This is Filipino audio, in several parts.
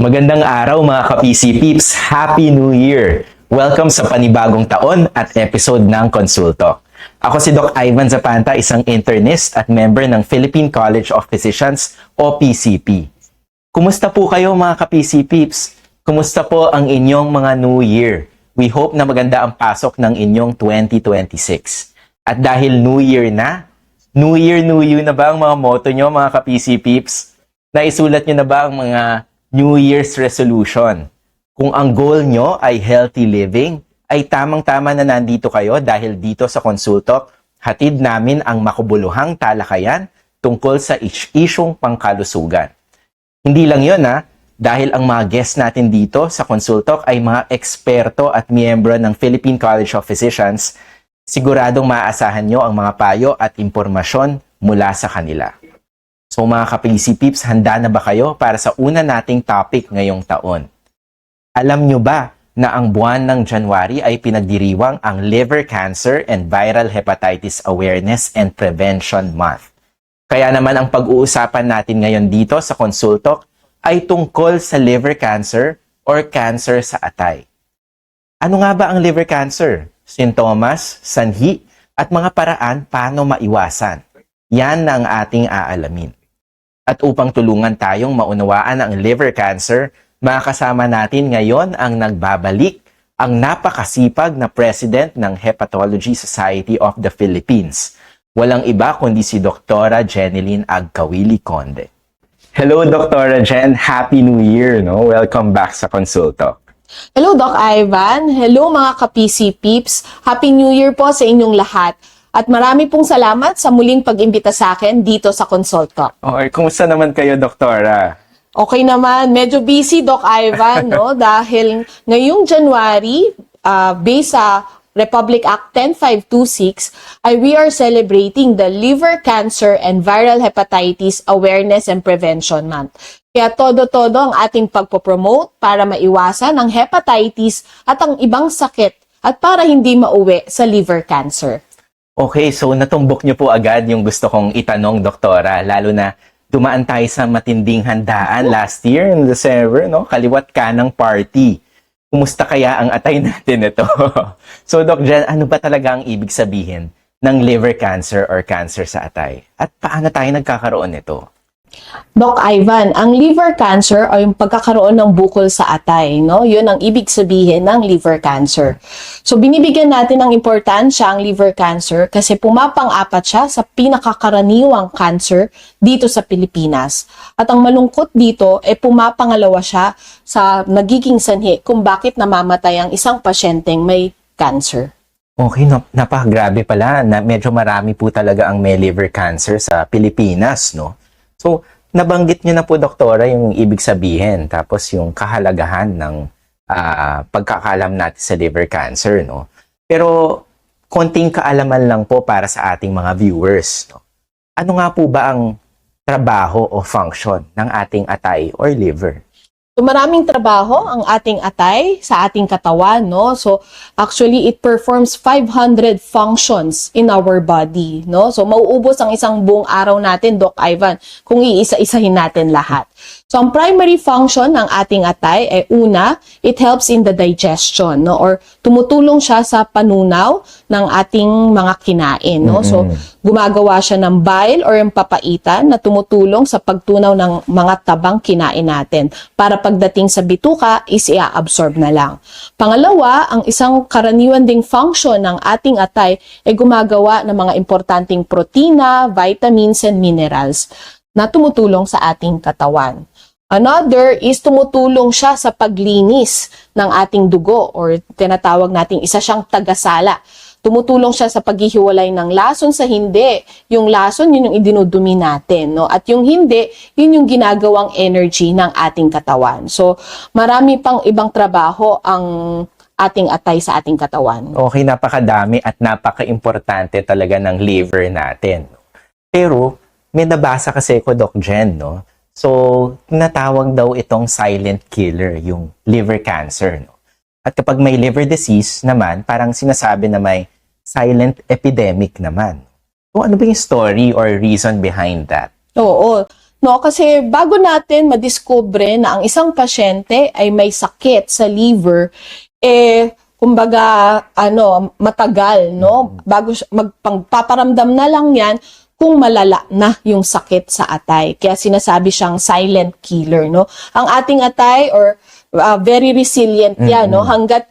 Magandang araw mga ka-PC Peeps! Happy New Year! Welcome sa panibagong taon at episode ng Consulto. Ako si Doc Ivan Zapanta, isang internist at member ng Philippine College of Physicians o PCP. Kumusta po kayo mga ka-PC Peeps? Kumusta po ang inyong mga New Year? We hope na maganda ang pasok ng inyong 2026. At dahil New Year na, New Year, New You na ba ang mga motto nyo mga ka-PC Peeps? Naisulat nyo na ba ang mga New Year's resolution? Kung ang goal nyo ay healthy living, ay tamang-tama na nandito kayo dahil dito sa Consulto, hatid namin ang makabuluhang talakayan tungkol sa isyong pangkalusugan. Hindi lang yun dahil ang mga guests natin dito sa Consulto ay mga eksperto at miyembro ng Philippine College of Physicians, siguradong maaasahan nyo ang mga payo at impormasyon mula sa kanila. So mga ka-PC Peeps, handa na ba kayo para sa una nating topic ngayong taon? Alam nyo ba na ang buwan ng January ay pinagdiriwang ang Liver Cancer and Viral Hepatitis Awareness and Prevention Month? Kaya naman ang pag-uusapan natin ngayon dito sa Consulto ay tungkol sa liver cancer or cancer sa atay. Ano nga ba ang liver cancer? Sintomas, sanhi, at mga paraan paano maiwasan. Yan ang ating aalamin. At upang tulungan tayong maunawaan ang liver cancer, makakasama natin ngayon ang nagbabalik, ang napakasipag na President ng Hepatology Society of the Philippines. Walang iba kundi si Dr. Jeneline Agkawili Conde. Hello Dr. Jen, Happy New Year! Welcome back sa Consulto. Hello, Doc Ivan. Hello, mga ka-PC Peeps. Happy New Year po sa inyong lahat. At marami pong salamat sa muling pag-imbita sa akin dito sa Consulto. Okay, kumusta naman kayo, Doktora? Okay naman. Medyo busy, Doc Ivan, no? Dahil ngayong January, based sa Republic Act 10526, we are celebrating the Liver Cancer and Viral Hepatitis Awareness and Prevention Month. Kaya todo-todo ang ating pagpopromote para maiwasan ang hepatitis at ang ibang sakit at para hindi mauwi sa liver cancer. Okay, so natumbok niyo po agad yung gusto kong itanong, Doktora, lalo na dumaan tayo sa matinding handaan last year in December, kaliwat kanang party. Kumusta kaya ang atay natin ito? So, Doc Jen, ano ba talaga ang ibig sabihin ng liver cancer or cancer sa atay? At paano tayo nagkakaroon nito? Doc Ivan, ang liver cancer ay yung pagkakaroon ng bukol sa atay, no? Yun ang ibig sabihin ng liver cancer. So, binibigyan natin ng importansya ang liver cancer kasi pumapang-apat siya sa pinakakaraniwang cancer dito sa Pilipinas. At ang malungkot dito, pumapangalawa siya sa nagiging sanhi kung bakit namamatay ang isang pasyenteng may cancer. Okay, napakagrabe pala na medyo marami po talaga ang may liver cancer sa Pilipinas, no? So, nabanggit nyo na po, Doktora, yung ibig sabihin, tapos yung kahalagahan ng pagkakalam natin sa liver cancer, no? Pero, konting kaalaman lang po para sa ating mga viewers, no? Ano nga po ba ang trabaho o function ng ating atay or liver? So, maraming trabaho ang ating atay sa ating katawan, no? So, actually, it performs 500 functions in our body, no? So, mauubos ang isang buong araw natin, Doc Ivan, kung iisa-isahin natin lahat. So, ang primary function ng ating atay ay una, it helps in the digestion, no? Or tumutulong siya sa panunaw ng ating mga kinain, no? So, gumagawa siya ng bile or yung papaitan na tumutulong sa pagtunaw ng mga tabang kinain natin para pagdating sa bituka is i-absorb na lang. Pangalawa, ang isang karaniwan ding function ng ating atay ay gumagawa ng mga importanteng protina, vitamins, and minerals na tumutulong sa ating katawan. Another is tumutulong siya sa paglinis ng ating dugo or tinatawag nating isa siyang tagasala. Tumutulong siya sa paghihiwalay ng lason sa hindi. Yung lason, yun yung idinudumi natin, no? At yung hindi, yun yung ginagawang energy ng ating katawan. So, marami pang ibang trabaho ang ating atay sa ating katawan. Okay, napakadami at napaka-importante talaga ng liver natin. Pero, may nabasa kasi ko, Doc Jen, no? So, tinatawag daw itong silent killer, yung liver cancer, no? At kapag may liver disease naman, parang sinasabi na may silent epidemic naman. So, ano ba yung story or reason behind that? Oo. No, kasi bago natin madiskubre na ang isang pasyente ay may sakit sa liver, kumbaga, matagal, no? Bago magpaparamdam na lang yan kung malala na yung sakit sa atay. Kaya sinasabi siyang silent killer, no? Ang ating atay or very resilient yan, no? Hanggat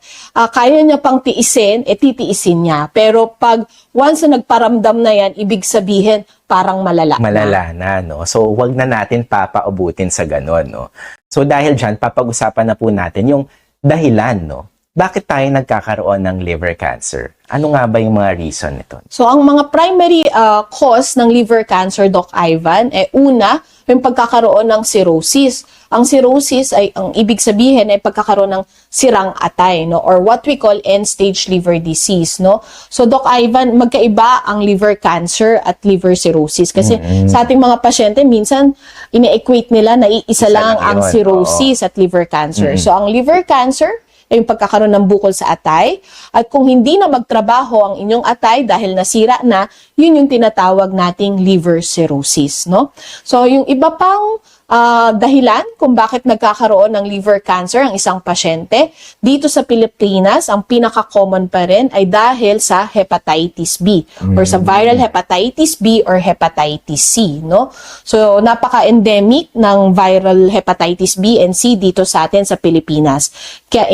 kaya niya pang tiisin, titiisin niya. Pero pag once na nagparamdam na yan, ibig sabihin parang malala na. Malala na, no? So, wag na natin papaubutin sa ganon, no? So, dahil dyan, papag-usapan na po natin yung dahilan, no? Bakit tayo nagkakaroon ng liver cancer? Ano nga ba yung mga reason nito? So, ang mga primary cause ng liver cancer, Doc Ivan, una, yung pagkakaroon ng cirrhosis. Ang cirrhosis ay, ang ibig sabihin ay pagkakaroon ng sirang atay, no? Or what we call end-stage liver disease, no? So, Doc Ivan, magkaiba ang liver cancer at liver cirrhosis. Kasi sa ating mga pasyente, minsan, ine-equate nila na isa lang ang yun, cirrhosis at liver cancer. So, ang liver cancer, ay yung pagkakaroon ng bukol sa atay. At kung hindi na magtrabaho ang inyong atay dahil nasira na, yun yung tinatawag nating liver cirrhosis, no? So, yung iba pang dahilan kung bakit nagkakaroon ng liver cancer ang isang pasyente, dito sa Pilipinas, ang pinaka-common pa rin ay dahil sa hepatitis B or sa viral hepatitis B or hepatitis C, no? So, napaka-endemic ng viral hepatitis B and C dito sa atin sa Pilipinas. Kaya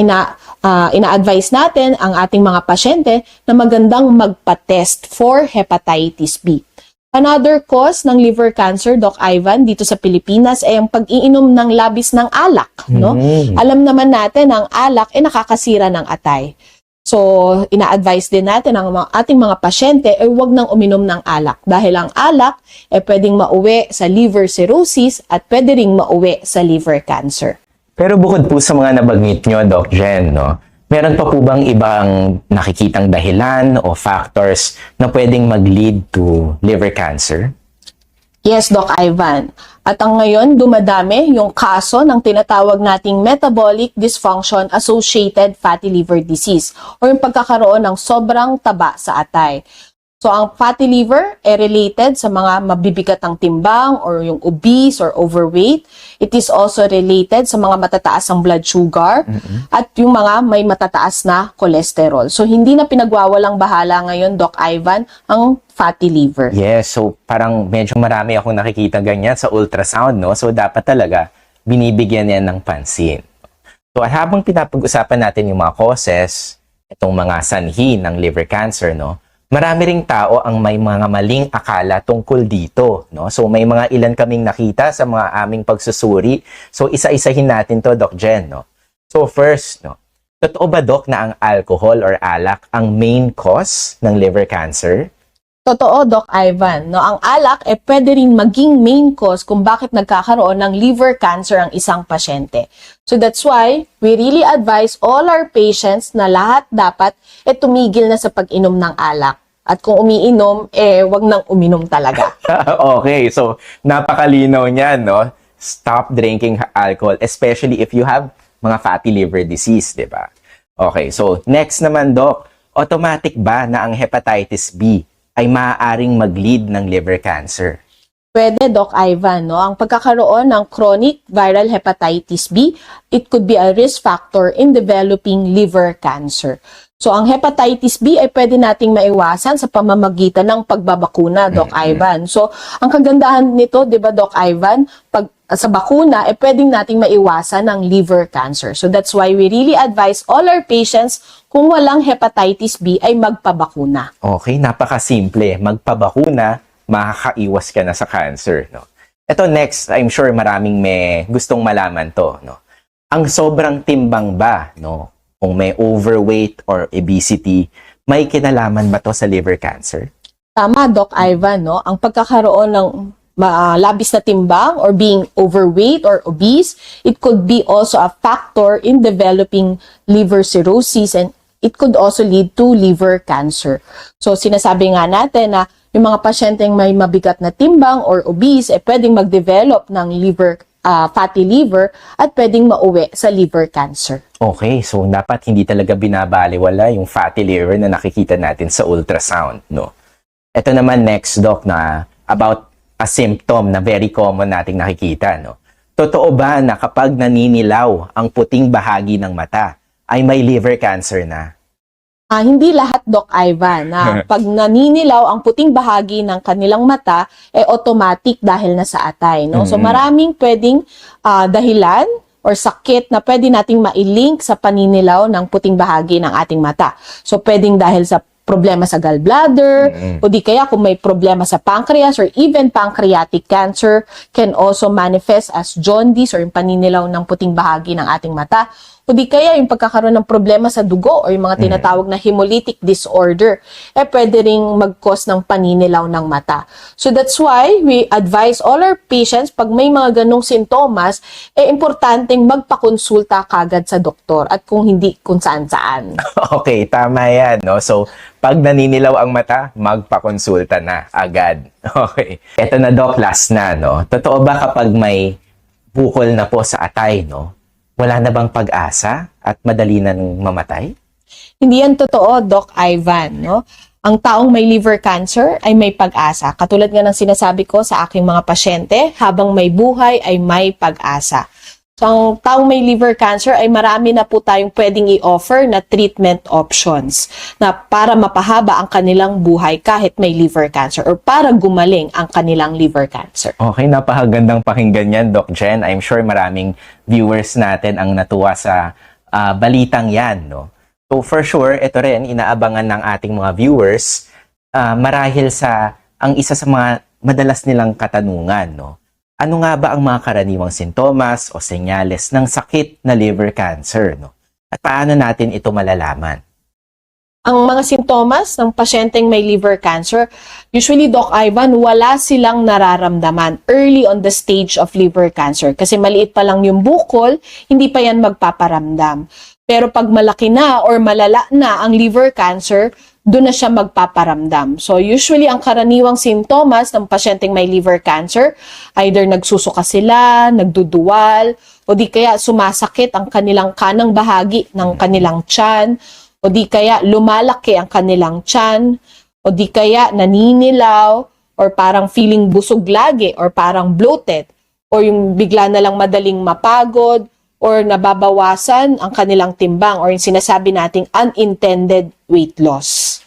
ina-advise natin ang ating mga pasyente na magandang magpa-test for hepatitis B. Another cause ng liver cancer, Doc Ivan, dito sa Pilipinas ay ang pag-iinom ng labis ng alak, no? Alam naman natin ang alak ay nakakasira ng atay. So, ina-advise din natin ang ating mga pasyente ay huwag nang uminom ng alak dahil ang alak ay pwedeng mauwi sa liver cirrhosis at pwede ring mauwi sa liver cancer. Pero bukod po sa mga nabanggit nyo, Doc Jen, no? Meron pa po bang ibang nakikitang dahilan o factors na pwedeng mag-lead to liver cancer? Yes, Doc Ivan. At ang ngayon, dumadami yung kaso ng tinatawag nating metabolic dysfunction associated fatty liver disease o yung pagkakaroon ng sobrang taba sa atay. So, ang fatty liver ay related sa mga mabibigat ang timbang or yung obese or overweight. It is also related sa mga matataas ang blood sugar at yung mga may matataas na cholesterol. So, hindi na pinagwawalang bahala ngayon, Doc Ivan, ang fatty liver. Yes, so parang medyo marami akong nakikita ganyan sa ultrasound, no? So, dapat talaga binibigyan yan ng pansin. So, at habang pinapag-usapan natin yung mga causes, itong mga sanhi ng liver cancer, no? Marami ring tao ang may mga maling akala tungkol dito, no? So may mga ilan kaming nakita sa mga aming pagsusuri. So isa-isahin natin to, Doc Jen, no? So first, no, totoo ba, Doc, na ang alcohol or alak ang main cause ng liver cancer? Totoo, Doc Ivan, no? Ang alak ay pwede rin maging main cause kung bakit nagkakaroon ng liver cancer ang isang pasyente. So that's why we really advise all our patients na lahat dapat tumigil na sa pag-inom ng alak. At kung umiinom, wag nang uminom talaga. Okay, so napakalinaw niyan, no? Stop drinking alcohol, especially if you have mga fatty liver disease, di ba? Okay, so next naman, Doc, automatic ba na ang hepatitis B ay maaaring mag-lead ng liver cancer? Pwede, Doc Ivan, no? Ang pagkakaroon ng chronic viral hepatitis B, it could be a risk factor in developing liver cancer. So, ang hepatitis B ay pwede nating maiwasan sa pamamagitan ng pagbabakuna, Doc Ivan. So, ang kagandahan nito, di ba, Doc Ivan, pag sa bakuna, pwedeng nating maiwasan ng liver cancer. So, that's why we really advise all our patients kung walang hepatitis B ay magpabakuna. Okay, napakasimple. Magpabakuna, makakaiwas ka na sa cancer, no? Ito next, I'm sure maraming may gustong malaman to, no? Ang sobrang timbang ba, no? Kung may overweight or obesity, may kinalaman ba to sa liver cancer? Tama, Doc Ivan, no? Ang pagkakaroon ng labis na timbang or being overweight or obese, it could be also a factor in developing liver cirrhosis and it could also lead to liver cancer. So, sinasabi nga natin na yung mga pasyenteng may mabigat na timbang or obese, pwedeng mag-develop ng fatty liver at pwedeng mauwi sa liver cancer. Okay, so dapat hindi talaga binabaliwala yung fatty liver na nakikita natin sa ultrasound, no? Ito naman next, Doc, na about a symptom na very common nating nakikita, no? Totoo ba na kapag naninilaw ang puting bahagi ng mata, ay may liver cancer na? Hindi lahat, Doc Ivan, na pag naninilaw ang puting bahagi ng kanilang mata, automatic dahil na sa atay, no? So maraming pwedeng dahilan or sakit na pwede nating mailink sa paninilaw ng puting bahagi ng ating mata. So pwedeng dahil sa problema sa gallbladder, o di kaya kung may problema sa pancreas or even pancreatic cancer can also manifest as jaundice or yung paninilaw ng puting bahagi ng ating mata. O di kaya yung pagkakaroon ng problema sa dugo o yung mga tinatawag na hemolytic disorder, pwede ring mag-cause ng paninilaw ng mata. So that's why we advise all our patients, pag may mga ganong sintomas, importanteng magpakonsulta kagad sa doktor at kung hindi, kung saan-saan. Okay, tama yan, no? So, pag naninilaw ang mata, magpakonsulta na agad. Okay. Eto na, Doc, last na, no? Totoo ba kapag may bukol na po sa atay, no? Wala na bang pag-asa at madali nang mamatay? Hindi yan totoo, Doc Ivan, no? Ang taong may liver cancer ay may pag-asa. Katulad nga ng sinasabi ko sa aking mga pasyente, habang may buhay ay may pag-asa. So, ang taong may liver cancer ay marami na po tayong pwedeng i-offer na treatment options na para mapahaba ang kanilang buhay kahit may liver cancer or para gumaling ang kanilang liver cancer. Okay, napakagandang pakinggan yan, Doc Jen. I'm sure maraming viewers natin ang natuwa sa balitang yan, no? So for sure, ito rin, inaabangan ng ating mga viewers marahil sa ang isa sa mga madalas nilang katanungan, no? Ano nga ba ang mga karaniwang sintomas o senyales ng sakit na liver cancer, no? At paano natin ito malalaman? Ang mga sintomas ng pasyenteng may liver cancer, usually, Doc Ivan, wala silang nararamdaman early on the stage of liver cancer. Kasi maliit pa lang yung bukol, hindi pa yan magpaparamdam. Pero pag malaki na or malala na ang liver cancer, doon na siya magpaparamdam. So usually, ang karaniwang sintomas ng pasyenteng may liver cancer, either nagsusuka sila, nagduduwal, o di kaya sumasakit ang kanilang kanang bahagi ng kanilang tiyan, o di kaya lumalaki ang kanilang tiyan, o di kaya naninilaw, or parang feeling busog lagi, or parang bloated, or yung bigla na lang madaling mapagod, or nababawasan ang kanilang timbang, or yung sinasabi nating unintended weight loss.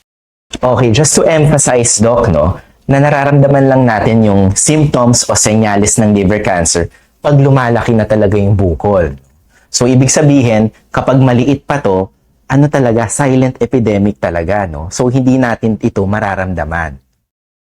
Okay, just to emphasize, Doc, no, na nararamdaman lang natin yung symptoms o senyales ng liver cancer pag lumalaki na talaga yung bukol. So, ibig sabihin, kapag maliit pa to, ano talaga, silent epidemic talaga, no? So, hindi natin ito mararamdaman.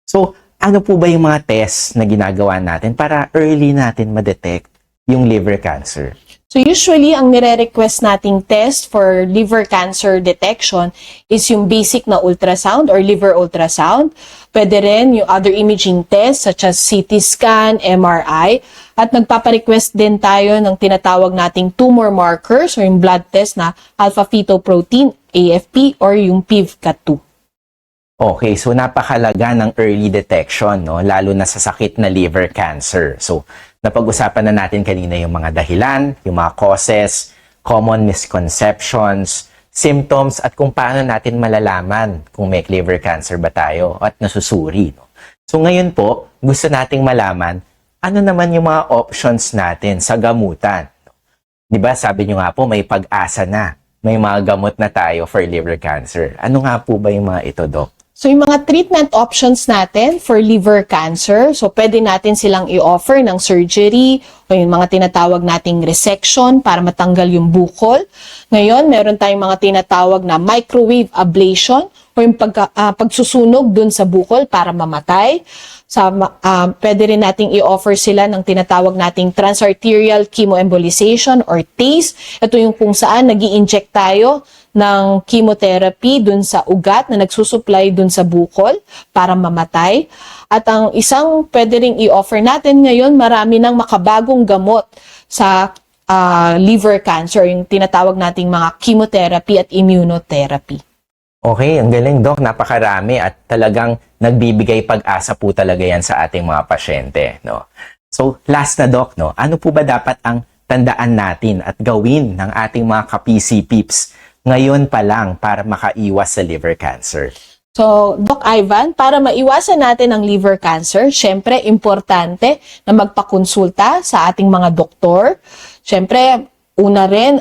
So, ano po ba yung mga tests na ginagawa natin para early natin ma-detect yung liver cancer? So usually, ang nire-request nating test for liver cancer detection is yung basic na ultrasound or liver ultrasound. Pwede rin yung other imaging tests such as CT scan, MRI. At nagpaparequest din tayo ng tinatawag nating tumor markers or yung blood test na alpha-fetoprotein, AFP, or yung PIVCA2. Okay, so napakalaga ng early detection, no? Lalo na sa sakit na liver cancer. So, napag-usapan na natin kanina yung mga dahilan, yung mga causes, common misconceptions, symptoms, at kung paano natin malalaman kung may liver cancer ba tayo at nasusuri, no? So, ngayon po, gusto nating malaman ano naman yung mga options natin sa gamutan. Di ba, sabi nyo nga po, may pag-asa na. May mga gamot na tayo for liver cancer. Ano nga po ba yung mga ito, Doc? So, yung mga treatment options natin for liver cancer, so pwede natin silang i-offer ng surgery o yung mga tinatawag nating resection para matanggal yung bukol. Ngayon, meron tayong mga tinatawag na microwave ablation o yung pagsusunog dun sa bukol para mamatay. Pwede rin nating i-offer sila ng tinatawag nating transarterial chemoembolization or TACE. Ito yung kung saan nag-i-inject tayo ng chemotherapy dun sa ugat na nagsusupply dun sa bukol para mamatay. At ang isang pwede ring i-offer natin ngayon, marami ng makabagong gamot sa liver cancer, yung tinatawag nating mga chemotherapy at immunotherapy. Okay, ang galing, Doc. Napakarami at talagang nagbibigay pag-asa po talaga yan sa ating mga pasyente, no? So, last na, Doc, no? Ano po ba dapat ang tandaan natin at gawin ng ating mga ka-PC peeps ngayon pa lang para makaiwas sa liver cancer? So, Doc Ivan, para maiwasan natin ang liver cancer, syempre, importante na magpakonsulta sa ating mga doktor. Syempre, una rin,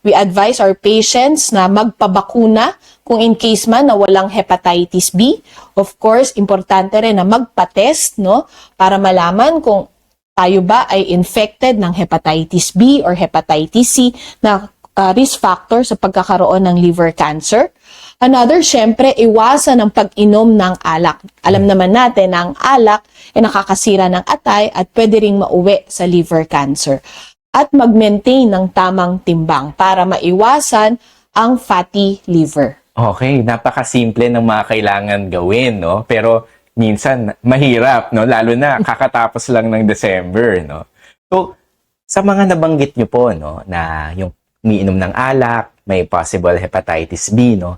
we advise our patients na magpabakuna kung in case man na walang hepatitis B. Of course, importante rin na magpa-test, no? Para malaman kung tayo ba ay infected ng hepatitis B or hepatitis C na risk factor sa pagkakaroon ng liver cancer. Another, syempre, iwasan ang pag-inom ng alak. Alam naman natin na ang alak ay nakakasira ng atay at pwede ring mauwi sa liver cancer. At mag-maintain ng tamang timbang para maiwasan ang fatty liver. Okay, napakasimple ng mga kailangan gawin, no? Pero minsan mahirap, no? Lalo na kakatapos lang ng December, no? So, sa mga nabanggit nyo po, no, na yung umiinom ng alak, may possible hepatitis B, no?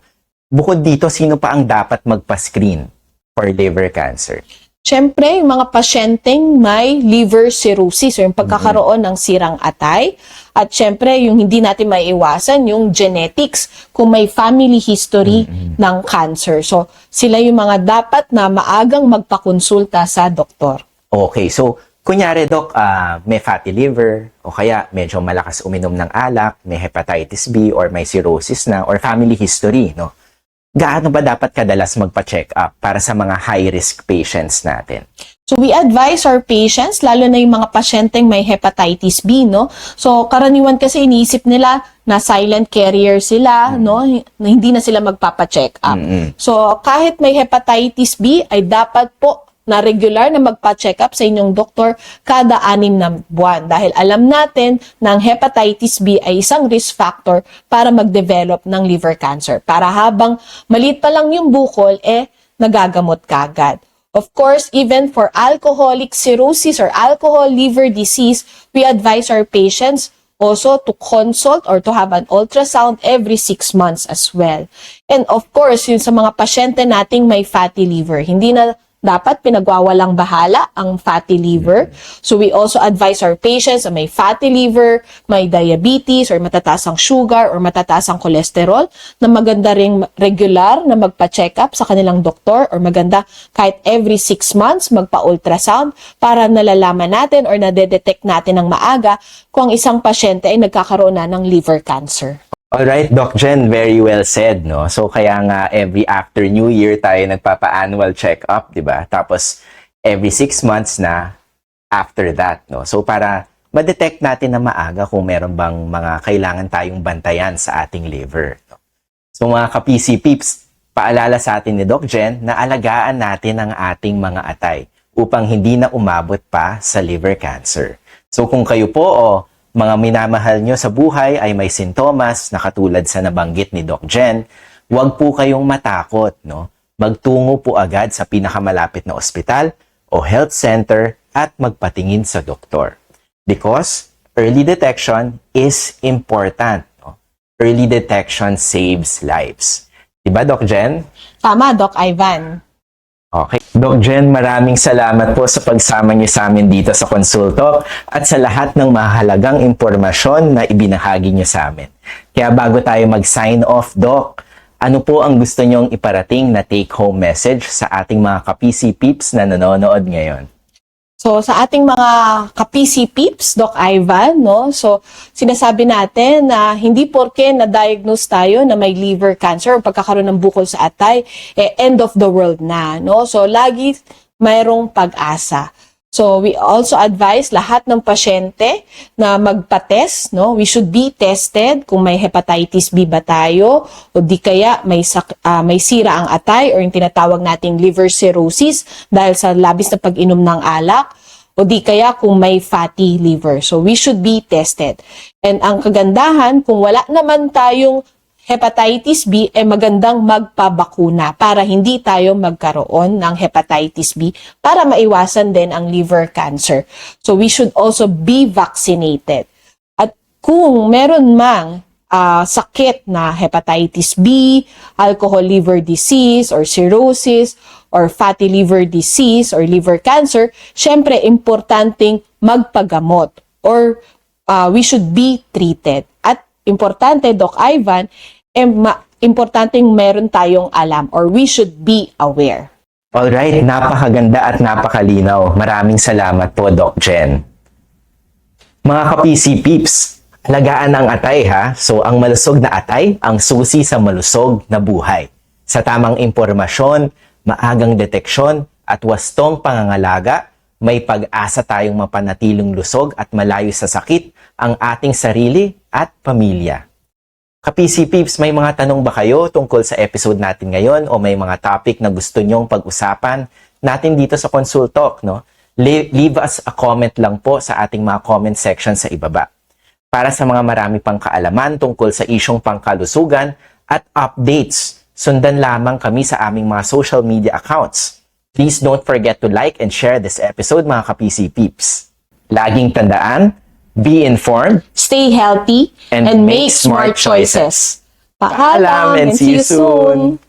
Bukod dito, sino pa ang dapat magpa-screen for liver cancer? Siyempre, yung mga pasyenteng may liver cirrhosis o yung pagkakaroon ng sirang atay. At siyempre, yung hindi natin maiiwasan, yung genetics, kung may family history ng cancer. So, sila yung mga dapat na maagang magpakonsulta sa doktor. Okay, so kunyari, Doc, may fatty liver o kaya medyo malakas uminom ng alak, may hepatitis B or may cirrhosis na or family history, no? Gaano ba dapat kadalas magpa-check up para sa mga high-risk patients natin? So, we advise our patients, lalo na yung mga pasyenteng may hepatitis B, no? So, karaniwan kasi iniisip nila na silent carrier sila, no? Na hindi na sila magpapa-check up. So, kahit may hepatitis B, ay dapat po na regular na magpa-check up sa inyong doktor kada 6 na buwan. Dahil alam natin na ang hepatitis B ay isang risk factor para mag-develop ng liver cancer. Para habang maliit pa lang yung bukol, nagagamot kagad. Of course, even for alcoholic cirrhosis or alcohol liver disease, we advise our patients also to consult or to have an ultrasound every 6 months as well. And of course, yun sa mga pasyente nating may fatty liver, hindi na dapat pinagwawalang bahala ang fatty liver. So we also advise our patients na may fatty liver, may diabetes or matataas ang sugar or matataas ang cholesterol na maganda ring regular na magpa-check up sa kanilang doktor or maganda kahit every 6 months magpa-ultrasound para nalalaman natin or nadedetect natin ng maaga kung ang isang pasyente ay nagkakaroon na ng liver cancer. Alright, Doc Jen, very well said, no? So, kaya nga, every after New Year tayo nagpapa-annual check-up, di ba? Tapos, every 6 months na after that, no? So, para ma-detect natin na maaga kung meron bang mga kailangan tayong bantayan sa ating liver. No? So, mga ka-PC Peeps, paalala sa atin ni Doc Jen na alagaan natin ang ating mga atay upang hindi na umabot pa sa liver cancer. So, kung kayo po o mga minamahal nyo sa buhay ay may sintomas na katulad sa nabanggit ni Doc Jen, huwag po kayong matakot, no? Magtungo po agad sa pinakamalapit na ospital o health center at magpatingin sa doktor. Because early detection is important. No? Early detection saves lives. Diba, Doc Jen? Tama, Doc Ivan. Okay. Doc Jen, maraming salamat po sa pagsama niyo sa amin dito sa Konsulto at sa lahat ng mahalagang impormasyon na ibinahagi niyo sa amin. Kaya bago tayo mag-sign off, Doc, ano po ang gusto niyong iparating na take-home message sa ating mga ka-PC Peeps na nanonood ngayon? So, sa ating mga ka-PC Peeps, Doc Ivan, no? So, sinasabi natin na hindi porke na-diagnose tayo na may liver cancer o pagkakaroon ng bukol sa atay, end of the world na, no? So, lagi mayroong pag-asa. So, we also advise lahat ng pasyente na magpa-test, no? We should be tested kung may hepatitis B ba tayo o di kaya may sira ang atay or yung tinatawag nating liver cirrhosis dahil sa labis na pag-inom ng alak o di kaya kung may fatty liver. So, we should be tested. And ang kagandahan, kung wala naman tayong hepatitis B, magandang magpabakuna para hindi tayo magkaroon ng hepatitis B para maiwasan din ang liver cancer. So, we should also be vaccinated. At kung meron mang sakit na hepatitis B, alcohol liver disease or cirrhosis, or fatty liver disease or liver cancer, syempre importanteng magpagamot or we should be treated. At importante, Doc Ivan, importanteng meron tayong alam or we should be aware. Alright, napakaganda at napakalinaw. Maraming salamat po, Doc Jen. Mga ka-PC peeps, alagaan ang atay ha. So, ang malusog na atay, ang susi sa malusog na buhay. Sa tamang impormasyon, maagang deteksyon, at wastong pangangalaga, may pag-asa tayong mapanatiling lusog at malayo sa sakit ang ating sarili at pamilya. Ka-PC peeps, may mga tanong ba kayo tungkol sa episode natin ngayon o may mga topic na gusto nyong pag-usapan natin dito sa Consult Talk, no? Leave us a comment lang po sa ating mga comment section sa ibaba. Para sa mga marami pang kaalaman tungkol sa isyong pangkalusugan at updates, sundan lamang kami sa aming mga social media accounts. Please don't forget to like and share this episode, mga ka-PC peeps. Laging tandaan, be informed, Stay healthy and make smart choices. Paalam and see you soon!